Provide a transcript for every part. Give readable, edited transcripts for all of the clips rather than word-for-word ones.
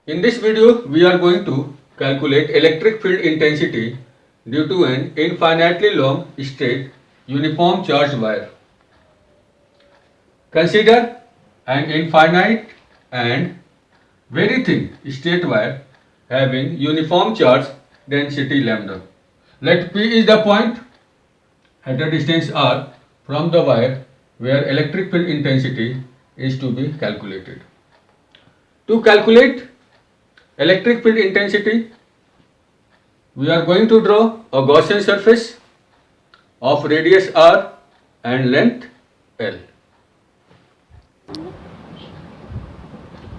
In this video, we are going to calculate electric field intensity due to an infinitely long straight uniform charged wire. Consider an infinite and very thin straight wire having uniform charge density lambda. Let P is the point at a distance r from the wire where electric field intensity is to be calculated. To calculate electric field intensity, we are going to draw a Gaussian surface of radius r and length L.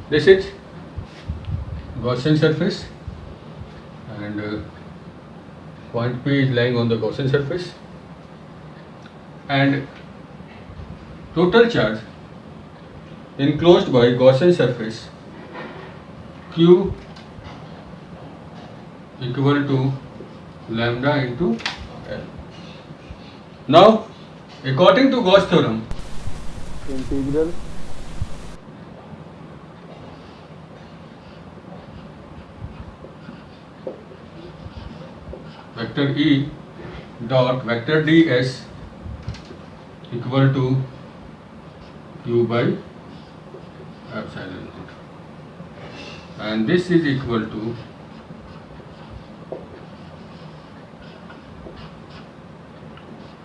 This is Gaussian surface and point P is lying on the Gaussian surface, and total charge enclosed by Gaussian surface Q equal to lambda into L. Now, according to Gauss theorem, integral vector E dot vector ds equal to Q by epsilon naught, and this is equal to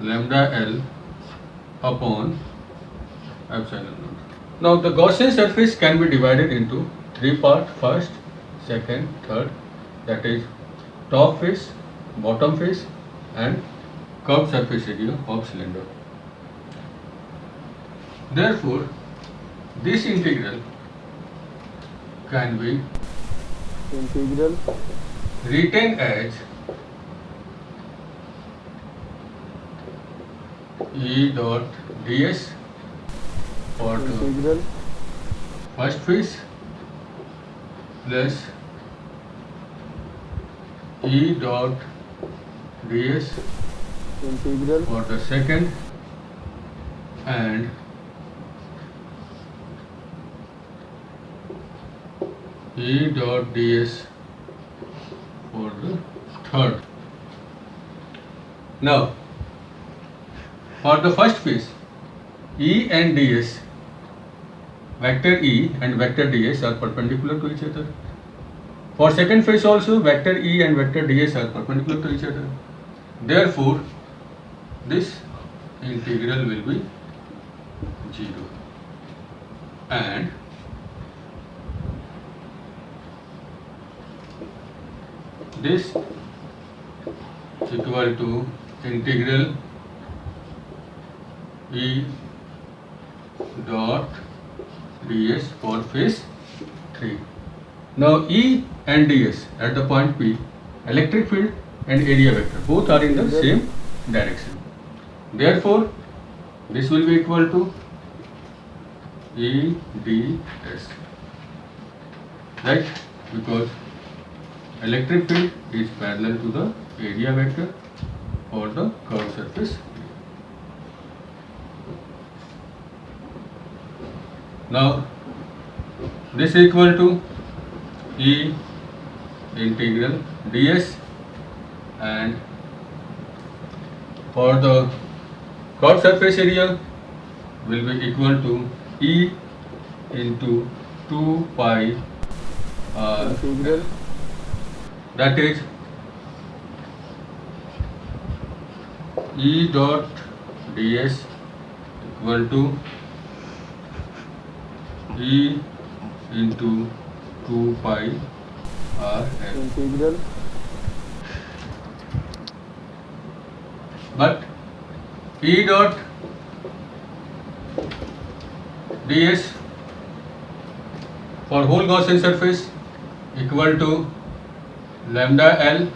lambda L upon epsilon naught. Now the Gaussian surface can be divided into three parts: first, second, third, that is top face, bottom face and curved surface area of cylinder. Therefore, this integral can be integral written as E dot ds for the integral first phase plus E dot ds integral for the second and E dot ds for the third. Now, for the first phase, E and ds, vector E and vector ds are perpendicular to each other. For second phase also, vector E and vector ds are perpendicular to each other. Therefore, this integral will be 0, and this equal to integral E dot ds for phase 3. Now E and ds at the point P, electric field and area vector both are in the same direction. Therefore, this will be equal to E ds, right? Because electric field is parallel to the area vector for the curved surface. Now, this is equal to E integral ds, and for the curved surface area will be equal to E into 2 pi r, integral that is E dot ds equal to E into 2 pi r L. integral But E dot ds for whole Gaussian surface equal to lambda L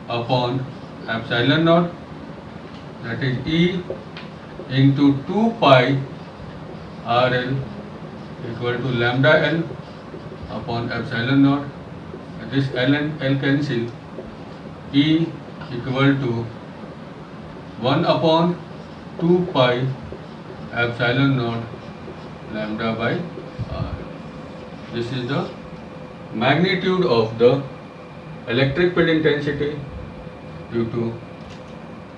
upon epsilon naught, that is E into 2 pi RL equal to lambda L upon epsilon naught. This L and L cancel. E equal to 1 upon 2 pi epsilon naught lambda by r. This is the magnitude of the electric field intensity due to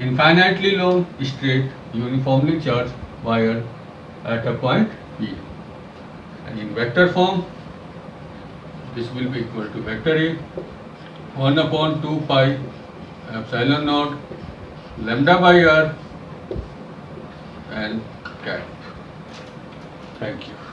infinitely long straight uniformly charged wire at a point P. And in vector form, this will be equal to vector A 1 upon 2 pi epsilon naught lambda by r and cat. Thank you.